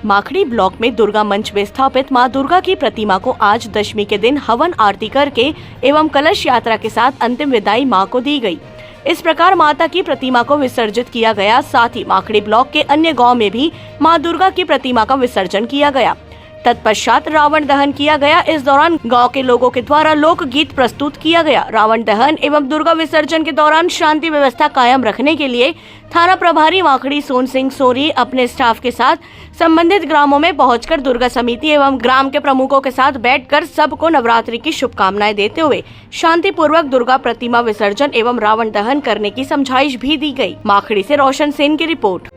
माखड़ी block में दुर्गा मंच में स्थापित मां दुर्गा की प्रतिमा को आज दशमी के दिन हवन आरती करके एवं कलश यात्रा के साथ अंतिम विदाई मां को दी गई। इस प्रकार माता की प्रतिमा को विसर्जित किया गया। साथ ही माखड़ी ब्लॉक के अन्य गांव में भी मां दुर्गा की प्रतिमा का विसर्जन किया गया। तत्पश्चात रावण दहन किया गया। इस दौरान गांव के लोगों के द्वारा लोक गीत प्रस्तुत किया गया। रावण दहन एवं दुर्गा विसर्जन के दौरान शांति व्यवस्था कायम रखने के लिए थाना प्रभारी माखड़ी सोन सिंह सोरी अपने स्टाफ के साथ संबंधित ग्रामों में पहुंचकर दुर्गा समिति एवं ग्राम के प्रमुखों के साथ बैठकर सबको नवरात्रि की शुभकामनाएं देते हुए शांति पूर्वक दुर्गा प्रतिमा विसर्जन एवं रावण दहन करने की समझाइश भी दी गई। माखड़ी से रोशन सेन की रिपोर्ट।